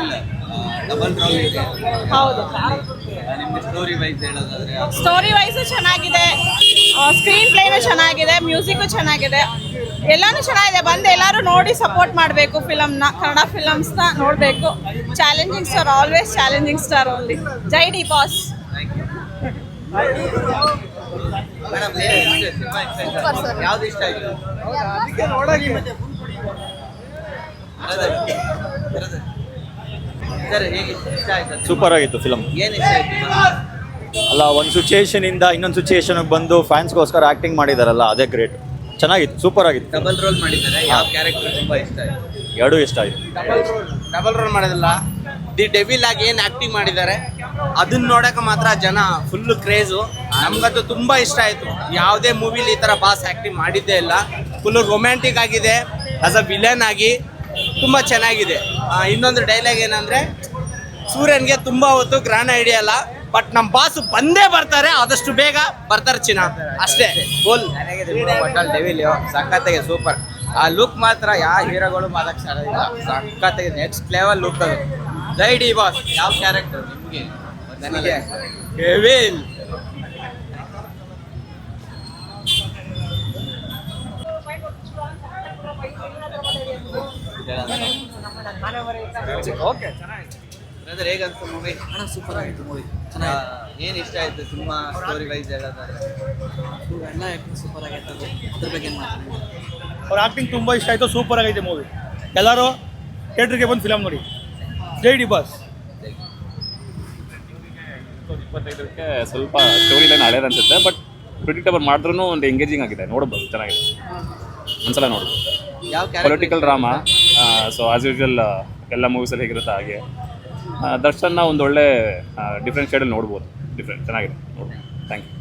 Full double role ಇದೆ. ಹೌದು, ನಿಮ್ಗೆ ಸ್ಟೋರಿ ವೈಸ್ ಹೇಳೋದಾದ್ರೆ ಸ್ಟೋರಿ ವೈಸು ಚೆನ್ನಾಗಿದೆ, ಸ್ಕ್ರೀನ್ ಪ್ಲೇನು ಚೆನ್ನಾಗಿದೆ, ಮ್ಯೂಸಿಕ್ಕು ಚೆನ್ನಾಗಿದೆ, ಎಲ್ಲಾನು ಚೆನ್ನಾಗಿದೆ. ಬಂದು ಎಲ್ಲರೂ ನೋಡಿ ಸಪೋರ್ಟ್ ಮಾಡಬೇಕು. ಕನ್ನಡ ಫಿಲಮ್ಸ್ನ ನೋಡಬೇಕು. Challenging star, always challenging star only. ಜೈ ಡಿ ಬಾಸ್. ಮೇಡಮ್ ಯಾವ್ದು ಇಷ್ಟ ಆಯ್ತು? ಸರ್ ಹೇಗೆ ಇಷ್ಟ ಆಯ್ತು? ಸೂಪರ್ ಆಗಿತ್ತು ಫಿಲಮ್. ಏನು ಇಷ್ಟ ಆಯ್ತು? ಅಲ್ಲ, ಒಂದು ಸಿಚುಯೇಷನ್ ಇಂದ ಇನ್ನೊಂದು ಸಿಚುಯೇಷನ್ಗೆ ಬಂದು ಫ್ಯಾನ್ಸ್ಗೋಸ್ಕರ ಆಕ್ಟಿಂಗ್ ಮಾಡಿದಾರಲ್ಲ, ಅದೇ ಗ್ರೇಟ್. ಚೆನ್ನಾಗಿತ್ತು, ಸೂಪರ್ ಆಗಿತ್ತು. ಡಬಲ್ ರೋಲ್ ಮಾಡಿದ್ದಾರೆ. ಯಾವ ಕ್ಯಾರೆಕ್ಟರ್ ತುಂಬಾ ಇಷ್ಟ ಆಯ್ತು? ಎರಡೂ ಇಷ್ಟ ಆಯ್ತು. ಡಬಲ್ ರೋಲ್ ಮಾಡೋದಿಲ್ಲ, ದಿ ಡೆವಿಲ್ ಆಗಿ ಏನು ಆಕ್ಟಿಂಗ್ ಮಾಡಿದ್ದಾರೆ ಅದನ್ನ ನೋಡಕ್ಕೆ ಮಾತ್ರ ಜನ ಫುಲ್ ಕ್ರೇಜು. ನಮ್ಗಂತೂ ತುಂಬ ಇಷ್ಟ ಆಯಿತು. ಯಾವುದೇ ಮೂವಿಲಿ ಈ ಥರ ಬಾಸ್ ಆ್ಯಕ್ಟಿಂಗ್ ಮಾಡಿದ್ದೇ ಇಲ್ಲ. ಫುಲ್ಲು ರೊಮ್ಯಾಂಟಿಕ್ ಆಗಿದೆ, ಆಸ್ ಅ ವಿಲನ್ ಆಗಿ ತುಂಬ ಚೆನ್ನಾಗಿದೆ. ಇನ್ನೊಂದು ಡೈಲಾಗ್ ಏನಂದರೆ, ಸೂರ್ಯನ್ಗೆ ತುಂಬ ಹೊತ್ತು ಗ್ರಾಂಡ್ ಐಡಿಯಾ ಅಲ್ಲ, ಬಟ್ ನಮ್ಮ ಬಾಸು ಬಂದೇ ಬರ್ತಾರೆ, ಆದಷ್ಟು ಬೇಗ ಬರ್ತಾರೆ ಚಿನ್ನ, ಅಷ್ಟೇ. ಫುಲ್ ಹೋಟೆಲ್ ಡೆವಿಲ್ ಸಖತ್ತಾಗಿ ಸೂಪರ್. ಆ ಲುಕ್ ಮಾತ್ರ ಯಾವ ಹೀರೋಗಳು ಮಾಡಕ್ ಸಾಧ್ಯವಿಲ್ಲ. ಸಖತ್ತಾಗಿ ನೆಕ್ಸ್ಟ್ ಲೆವೆಲ್ ಲುಕ್ ಅದು. ಜೈ ಡಿ ಬಾಸ್. ಯಾವ ಕ್ಯಾರೆಕ್ಟರ್ ನಿಮಗೆ? ನನಗೆ ಡೆವಿಲ್. ಓಕೆ, ಬ್ರದರ್ ಹೇಗಂತ ಮೂವಿ? ಸೂಪರ್ ಆಗಿತ್ತು ಮೂವಿ. ಏನು ಇಷ್ಟ ಆಯ್ತು? ತುಂಬ ಸ್ಟೋರಿ ವೈಸ್ ಹೇಳೋದಾದ್ರೆ ಎಲ್ಲ ಸೂಪರ್ ಆಗೈತೆ. ಅದ್ರ ಬಗ್ಗೆ ಅವ್ರ ಆ್ಯಕ್ಟಿಂಗ್ ತುಂಬ ಇಷ್ಟ ಆಯಿತು. ಸೂಪರ್ ಆಗೈತೆ ಮೂವಿ. ಎಲ್ಲರೂ ಥಿಯೇಟ್ರಿಗೆ ಬಂದು ಫಿಲಮ್ ನೋಡಿ. ಜೈ ಡಿ ಬಾಸ್. 25ಕ್ಕೆ ಸ್ವಲ್ಪ ಸ್ಟೋರಿ ಲೈನ್ ಹಳೇದು ಅನ್ಸುತ್ತೆ, ಬಟ್ ಪ್ರಿಡಿಕ್ಟಬಲ್ ಮಾಡಿದ್ರೂ ಒಂದು ಎಂಗೇಜಿಂಗ್ ಆಗಿದೆ, ನೋಡ್ಬೋದು, ಚೆನ್ನಾಗಿದೆ, ಒಂದ್ಸಲ ನೋಡ್ಬೋದು. ಯಾವ political drama. So as usual ಎಲ್ಲ ಮೂವೀಸಲ್ಲಿ ಹೇಗಿರುತ್ತೆ ಹಾಗೆ. ದರ್ಶನ್ನ ಒಂದು ಒಳ್ಳೆ ಡಿಫ್ರೆಂಟ್ ಶೇಡಲ್ಲಿ ನೋಡ್ಬೋದು. ಚೆನ್ನಾಗಿದೆ, ನೋಡ್ಬೋದು. Thank you.